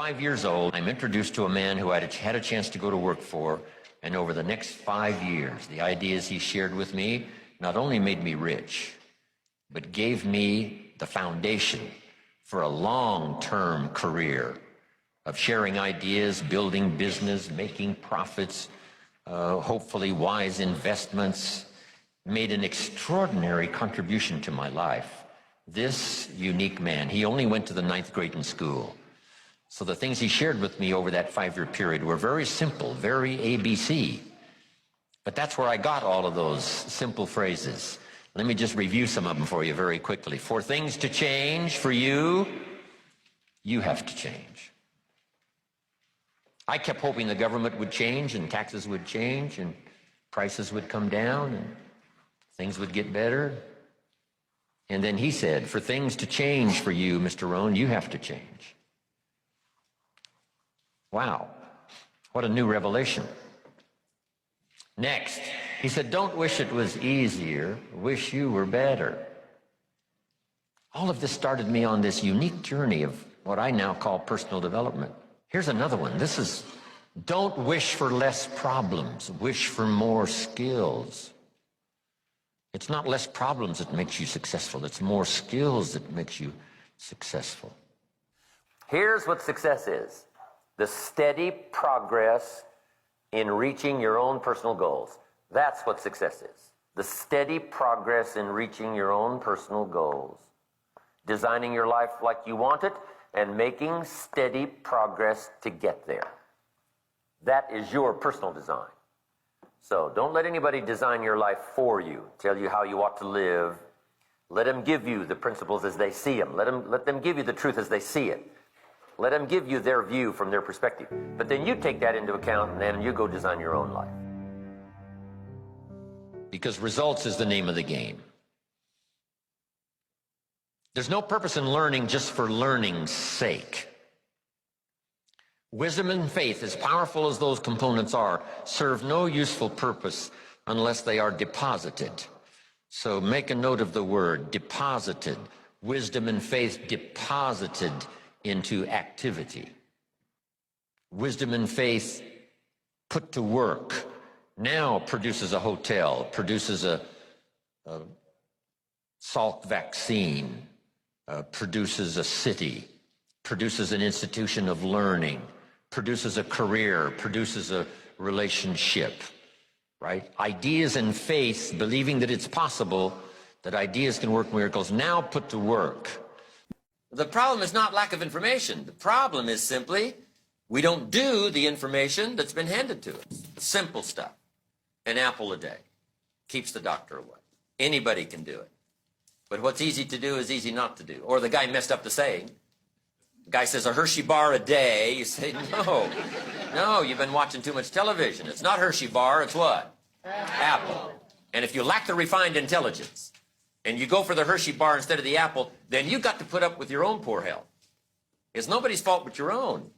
5 years old, I'm introduced to a man who I had a chance to go to work for, and over the next 5 years, the ideas he shared with me not only made me rich, but gave me the foundation for a long-term career of sharing ideas, building business, making profits, hopefully wise investments, made an extraordinary contribution to my life. This unique man, he only went to the 9th grade in school. So the things he shared with me over that 5-year period were very simple, very ABC. But that's where I got all of those simple phrases. Let me just review some of them for you very quickly. For things to change for you, you have to change. I kept hoping the government would change and taxes would change and prices would come down and things would get better. And then he said, for things to change for you, Mr. Rohn, you have to change. Wow, what a new revelation. Next, he said, don't wish it was easier, wish you were better. All of this started me on this unique journey of what I now call personal development. Here's another one. This is, don't wish for less problems, wish for more skills. It's not less problems that makes you successful. It's more skills that makes you successful. Here's what success is. The steady progress in reaching your own personal goals. That's what success is. The steady progress in reaching your own personal goals. Designing your life like you want it and making steady progress to get there. That is your personal design. So don't let anybody design your life for you, tell you how you ought to live. Let them give you the principles as they see them. Let them give you the truth as they see it. Let them give you their view from their perspective. But then you take that into account and then you go design your own life. Because results is the name of the game. There's no purpose in learning just for learning's sake. Wisdom and faith, as powerful as those components are, serve no useful purpose unless they are deposited. So make a note of the word, deposited. Wisdom and faith deposited into activity. Wisdom and faith put to work now produces a hotel, produces a Salk vaccine, produces a city, produces an institution of learning, produces a career, produces a relationship, right? Ideas and faith, believing that it's possible that ideas can work miracles, now put to work. The problem is not lack of information. The problem is simply we don't do the information that's been handed to us. Simple stuff. An apple a day keeps the doctor away. Anybody can do it. But what's easy to do is easy not to do. Or the guy messed up the saying. The guy says a Hershey bar a day. You say, no, you've been watching too much television. It's not Hershey bar, it's what? Apple. And if you lack the refined intelligence, and you go for the Hershey bar instead of the apple, then you got to put up with your own poor health. It's nobody's fault but your own.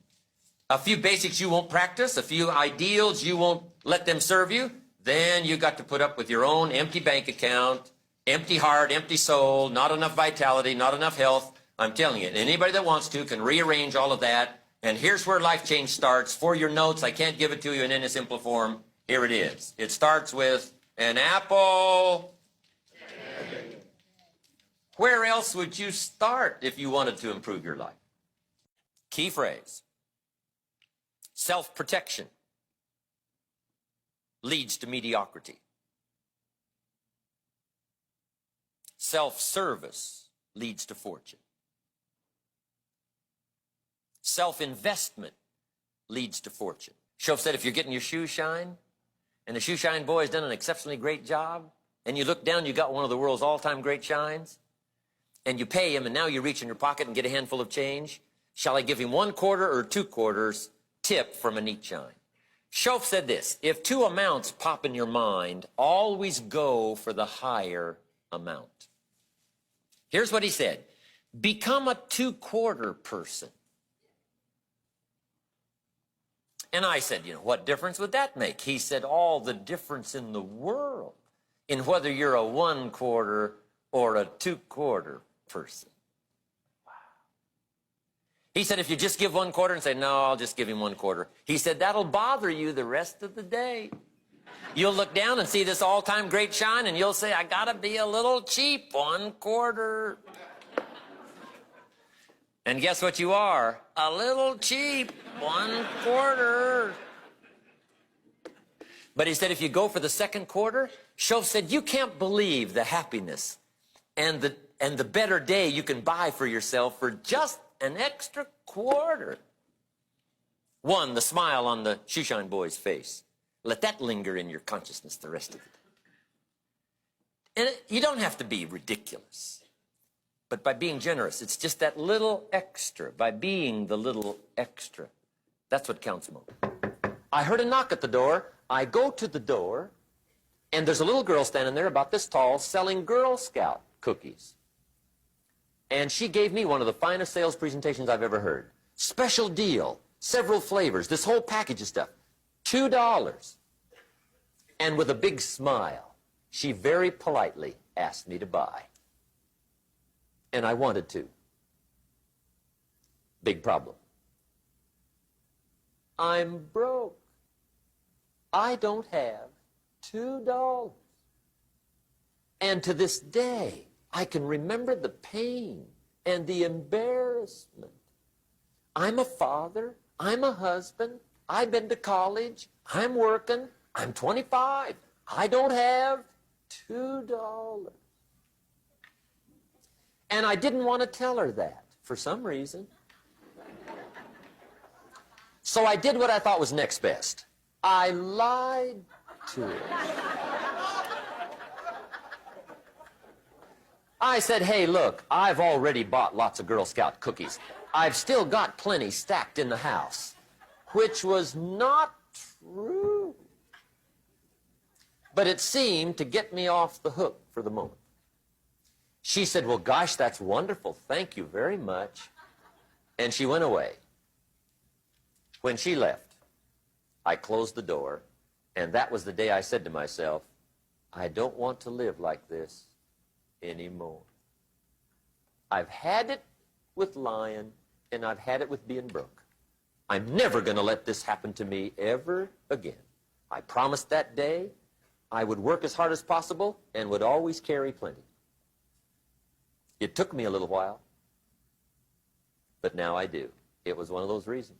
A few basics you won't practice, a few ideals you won't let them serve you, then you got to put up with your own empty bank account, empty heart, empty soul, not enough vitality, not enough health. I'm telling you, anybody that wants to can rearrange all of that. And here's where life change starts. For your notes, I can't give it to you in any simple form. Here it is. It starts with an apple. Where else would you start if you wanted to improve your life? Key phrase. Self-protection leads to mediocrity. Self-service leads to fortune. Self-investment leads to fortune. Shoaff said if you're getting your shoes shined, and the shoe shine boy has done an exceptionally great job, and you look down, you got one of the world's all-time great shines, and you pay him, and now you reach in your pocket and get a handful of change, shall I give him 1 quarter or 2 quarters tip from a neat shine? Shoaff said this, if 2 amounts pop in your mind, always go for the higher amount. Here's what he said, become a 2-quarter person. And I said, what difference would that make? He said, all the difference in the world in whether you're a 1-quarter or a 2-quarter person. Wow. He said, if you just give 1 quarter and say, no, I'll just give him 1 quarter. He said, that'll bother you the rest of the day. You'll look down and see this all-time great shine, and you'll say, I gotta be a little cheap, 1 quarter. And guess what you are? A little cheap, 1 quarter. But he said, if you go for the 2nd quarter, Shoaff said, you can't believe the happiness and the better day you can buy for yourself for just an extra quarter. 1, the smile on the shoeshine boy's face. Let that linger in your consciousness the rest of the day. And you don't have to be ridiculous. But by being generous, it's just that little extra. By being the little extra. That's what counts most. I heard a knock at the door. I go to the door, and there's a little girl standing there about this tall selling Girl Scout cookies. And she gave me one of the finest sales presentations I've ever heard. Special deal, several flavors, this whole package of stuff. $2. And with a big smile, she very politely asked me to buy. And I wanted to. Big problem. I'm broke. I don't have $2. And to this day, I can remember the pain and the embarrassment. I'm a father. I'm a husband. I've been to college. I'm working. I'm 25. I don't have $2. And I didn't want to tell her that for some reason. So I did what I thought was next best. I lied to her. I said, hey, look, I've already bought lots of Girl Scout cookies. I've still got plenty stacked in the house, which was not true. But it seemed to get me off the hook for the moment. She said, well, gosh, that's wonderful. Thank you very much. And she went away. When she left, I closed the door, and that was the day I said to myself, I don't want to live like this anymore. I've had it with lying, and I've had it with being broke. I'm never going to let this happen to me ever again. I promised that day I would work as hard as possible and would always carry plenty. It took me a little while, but now I do. It was one of those reasons.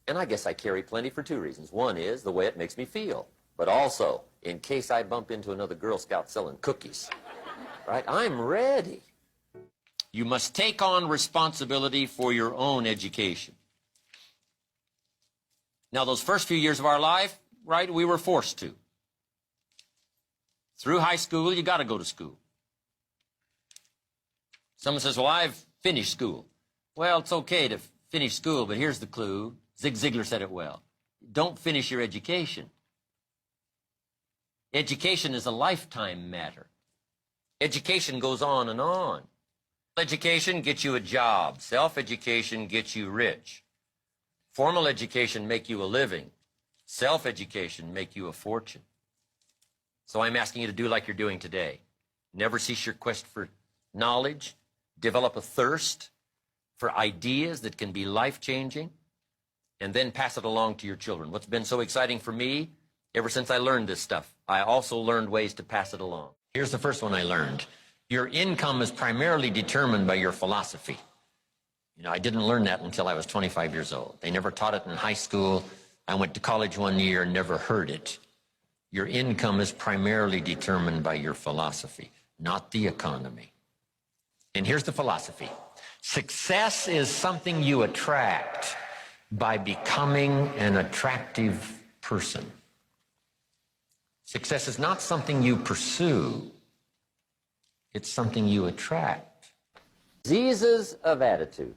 And I guess I carry plenty for 2 reasons. One is the way it makes me feel, but also in case I bump into another Girl Scout selling cookies. Right? I'm ready. You must take on responsibility for your own education. Now, those first few years of our life, right, we were forced to. Through high school, you got to go to school. Someone says, well, I've finished school. Well, it's okay to finish school, but here's the clue. Zig Ziglar said it well. Don't finish your education. Education is a lifetime matter. Education goes on and on. Education gets you a job. Self-education gets you rich. Formal education make you a living. Self-education make you a fortune. So I'm asking you to do like you're doing today. Never cease your quest for knowledge. Develop a thirst for ideas that can be life-changing, and then pass it along to your children. What's been so exciting for me, ever since I learned this stuff, I also learned ways to pass it along. Here's the first one I learned. Your income is primarily determined by your philosophy. You know, I didn't learn that until I was 25 years old. They never taught it in high school. I went to college one year and never heard it. Your income is primarily determined by your philosophy, not the economy. And here's the philosophy. Success is something you attract by becoming an attractive person. Success is not something you pursue. It's something you attract. Diseases of attitude.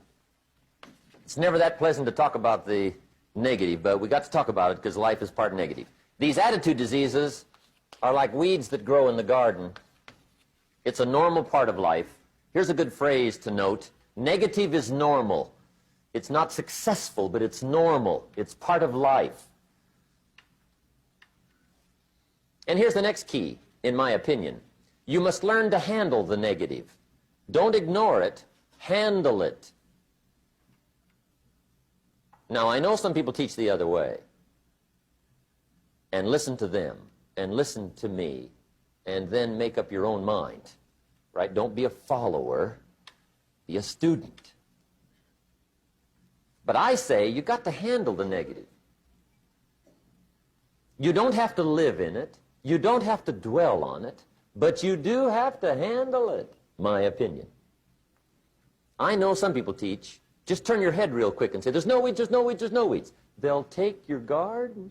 It's never that pleasant to talk about the negative, but we got to talk about it because life is part negative. These attitude diseases are like weeds that grow in the garden. It's a normal part of life. Here's a good phrase to note. Negative is normal. It's not successful, but it's normal. It's part of life. And here's the next key, in my opinion. You must learn to handle the negative. Don't ignore it. Handle it. Now, I know some people teach the other way. And listen to them, and listen to me, and then make up your own mind, right? Don't be a follower, be a student. But I say you got to handle the negative. You don't have to live in it. You don't have to dwell on it. But you do have to handle it, my opinion. I know some people teach, just turn your head real quick and say, there's no weeds, there's no weeds, there's no weeds. They'll take your garden.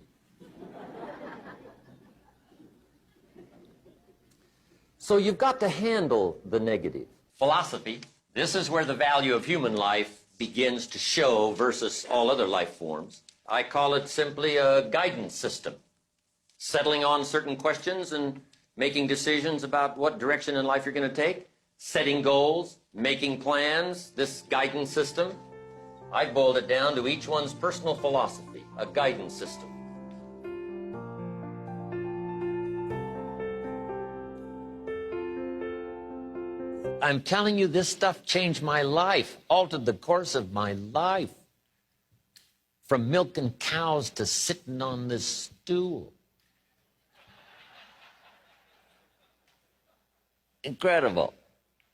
So you've got to handle the negative. Philosophy, this is where the value of human life begins to show versus all other life forms. I call it simply a guidance system. Settling on certain questions and making decisions about what direction in life you're going to take, setting goals, making plans, this guidance system. I boiled it down to each one's personal philosophy, a guidance system. I'm telling you, this stuff changed my life, altered the course of my life. From milking cows to sitting on this stool. Incredible.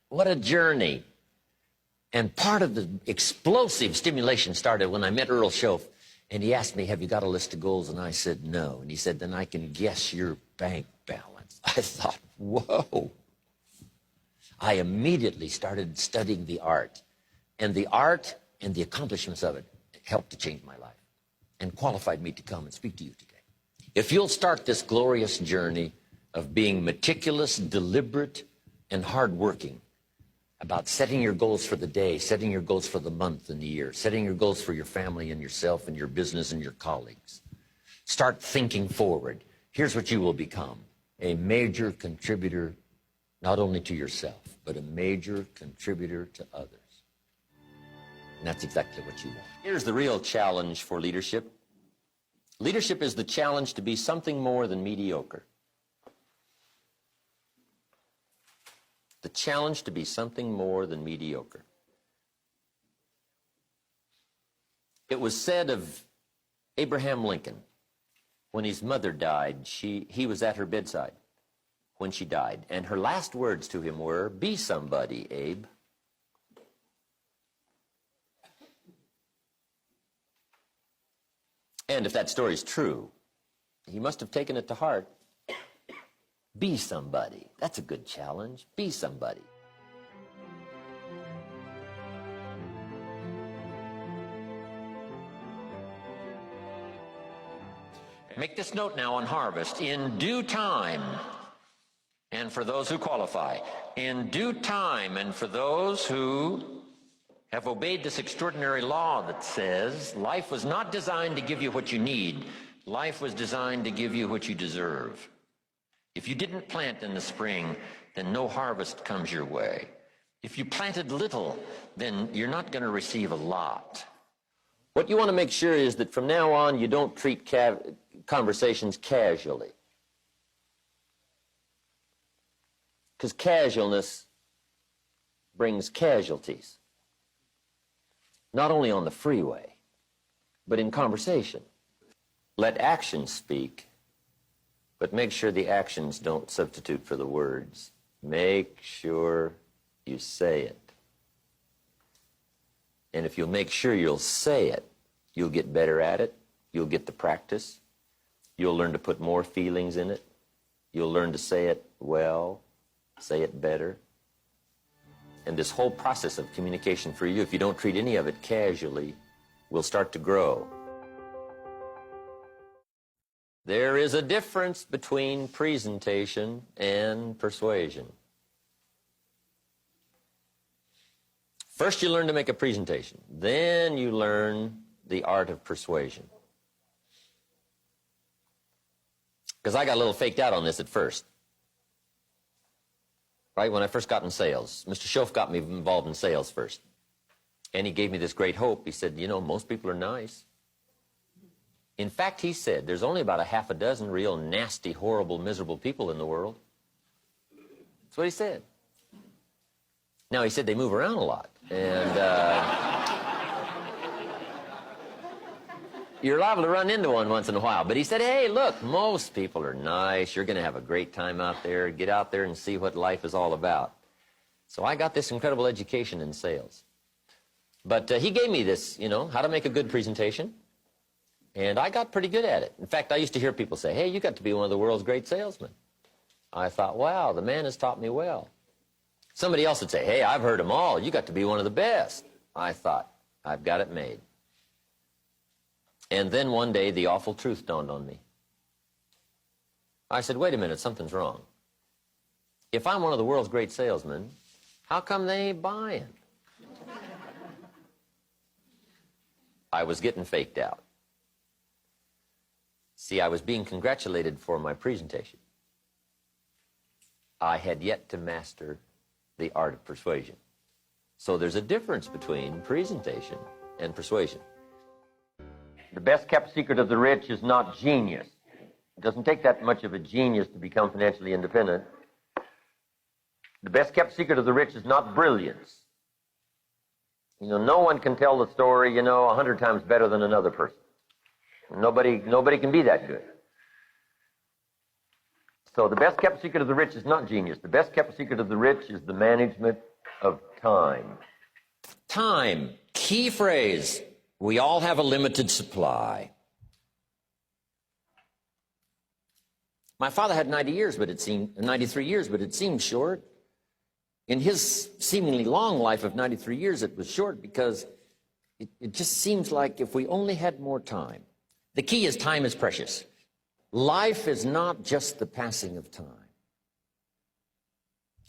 What a journey. And part of the explosive stimulation started when I met Earl Schoaf, and he asked me, have you got a list of goals? And I said, no. And he said, then I can guess your bank balance. I thought, whoa. I immediately started studying the art. And the art and the accomplishments of it helped to change my life and qualified me to come and speak to you today. If you'll start this glorious journey of being meticulous, deliberate, and hardworking about setting your goals for the day, setting your goals for the month and the year, setting your goals for your family and yourself and your business and your colleagues. Start thinking forward. Here's what you will become: a major contributor not only to yourself, but a major contributor to others. And that's exactly what you want. Here's the real challenge for leadership. Leadership is the challenge to be something more than mediocre. The challenge to be something more than mediocre. It was said of Abraham Lincoln, when his mother died, he was at her bedside when she died, and her last words to him were, "Be somebody, Abe." And if that story is true, he must have taken it to heart. Be somebody. That's a good challenge. Be somebody. Make this note now on harvest. In due time, and for those who qualify, in due time, and for those who have obeyed this extraordinary law that says life was not designed to give you what you need. Life was designed to give you what you deserve. If you didn't plant in the spring, then no harvest comes your way. If you planted little, then you're not going to receive a lot. What you want to make sure is that from now on, you don't treat conversations casually. Because casualness brings casualties. Not only on the freeway, but in conversation. Let actions speak. But make sure the actions don't substitute for the words. Make sure you say it. And if you'll make sure you'll say it, you'll get better at it. You'll get the practice. You'll learn to put more feelings in it. You'll learn to say it well, say it better. And this whole process of communication for you, if you don't treat any of it casually, will start to grow. There is a difference between presentation and persuasion. First you learn to make a presentation. Then you learn the art of persuasion. Because I got a little faked out on this at first. Right when I first got in sales. Mr. Schoaf got me involved in sales first. And he gave me this great hope. He said, you know, most people are nice. In fact, he said, there's only about a half a dozen real nasty, horrible, miserable people in the world. That's what he said. Now, he said they move around a lot. And You're liable to run into one once in a while. But he said, hey, look, most people are nice. You're going to have a great time out there. Get out there and see what life is all about. So I got this incredible education in sales. But he gave me this, you know, how to make a good presentation. And I got pretty good at it. In fact, I used to hear people say, hey, you got to be one of the world's great salesmen. I thought, wow, the man has taught me well. Somebody else would say, hey, I've heard them all. You got to be one of the best. I thought, I've got it made. And then one day, the awful truth dawned on me. I said, wait a minute, something's wrong. If I'm one of the world's great salesmen, how come they ain't buying? I was getting faked out. See, I was being congratulated for my presentation. I had yet to master the art of persuasion. So there's a difference between presentation and persuasion. The best kept secret of the rich is not genius. It doesn't take that much of a genius to become financially independent. The best kept secret of the rich is not brilliance. You know, no one can tell the story, you know, 100 times better than another person. Nobody can be that good. So the best kept secret of the rich is not genius. The best kept secret of the rich is the management of time. Time, key phrase. We all have a limited supply. My father had 93 years, but it seemed short. In his seemingly long life of 93 years, it was short because it just seems like if we only had more time. The key is time is precious. Life is not just the passing of time.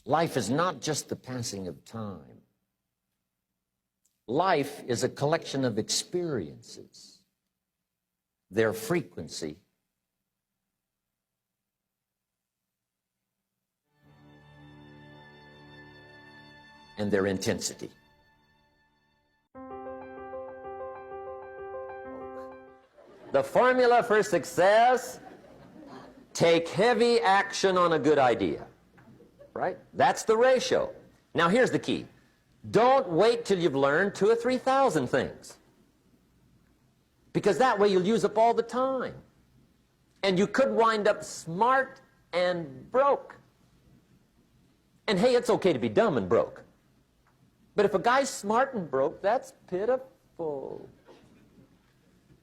Life is not just the passing of time. Life is a collection of experiences, their frequency, and their intensity. The formula for success: take heavy action on a good idea, right? That's the ratio. Now here's the key. Don't wait till you've learned 2,000 or 3,000 things, because that way you'll use up all the time. And you could wind up smart and broke. And hey, it's okay to be dumb and broke. But if a guy's smart and broke, that's pitiful.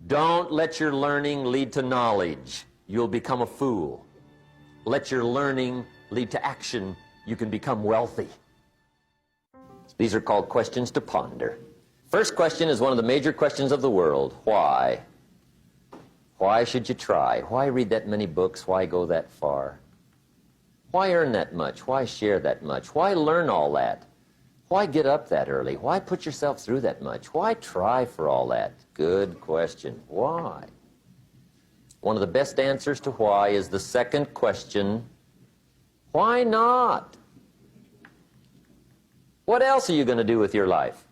Don't let your learning lead to knowledge. You'll become a fool. Let your learning lead to action. You can become wealthy. These are called questions to ponder. First question is one of the major questions of the world. Why? Why should you try? Why read that many books? Why go that far? Why earn that much? Why share that much? Why learn all that? Why get up that early? Why put yourself through that much? Why try for all that? Good question. Why? One of the best answers to why is the second question, why not? What else are you going to do with your life?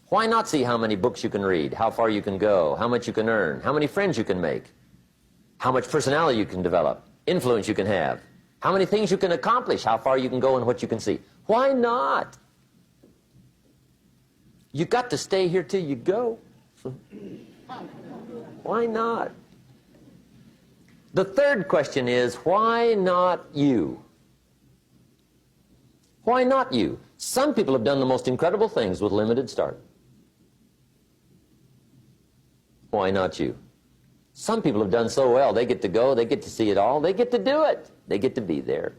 Why not see how many books you can read, how far you can go, how much you can earn, how many friends you can make, how much personality you can develop, influence you can have, how many things you can accomplish, how far you can go, and what you can see? Why not? You got to stay here till you go. Why not? The third question is, why not you? Why not you? Some people have done the most incredible things with limited start. Why not you? Some people have done so well, they get to go, they get to see it all, they get to do it, they get to be there.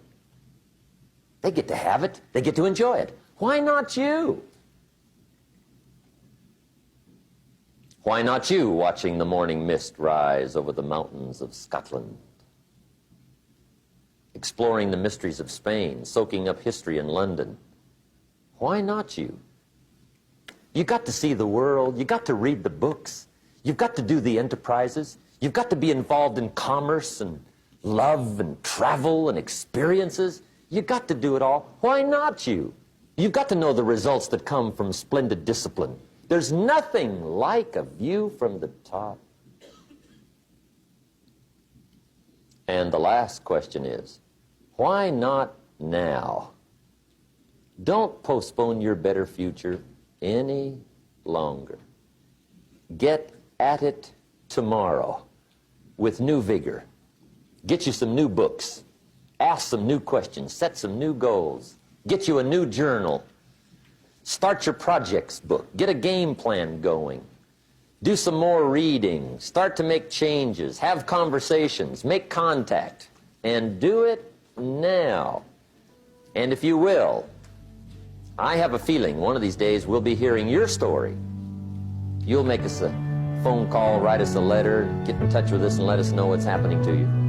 They get to have it, they get to enjoy it. Why not you? Why not you watching the morning mist rise over the mountains of Scotland? Exploring the mysteries of Spain, soaking up history in London. Why not you? You got to see the world, you got to read the books, you've got to do the enterprises, you've got to be involved in commerce and love and travel and experiences. You got to do it all. Why not you? You've got to know the results that come from splendid discipline. There's nothing like a view from the top. And the last question is, why not now? Don't postpone your better future any longer. Get at it tomorrow with new vigor. Get you some new books. Ask some new questions. Set some new goals. Get you a new journal. Start your projects book. Get a game plan going. Do some more reading. Start to make changes. Have conversations. Make contact. And do it now. And if you will, I have a feeling one of these days we'll be hearing your story. You'll make us a phone call, write us a letter, get in touch with us and let us know what's happening to you.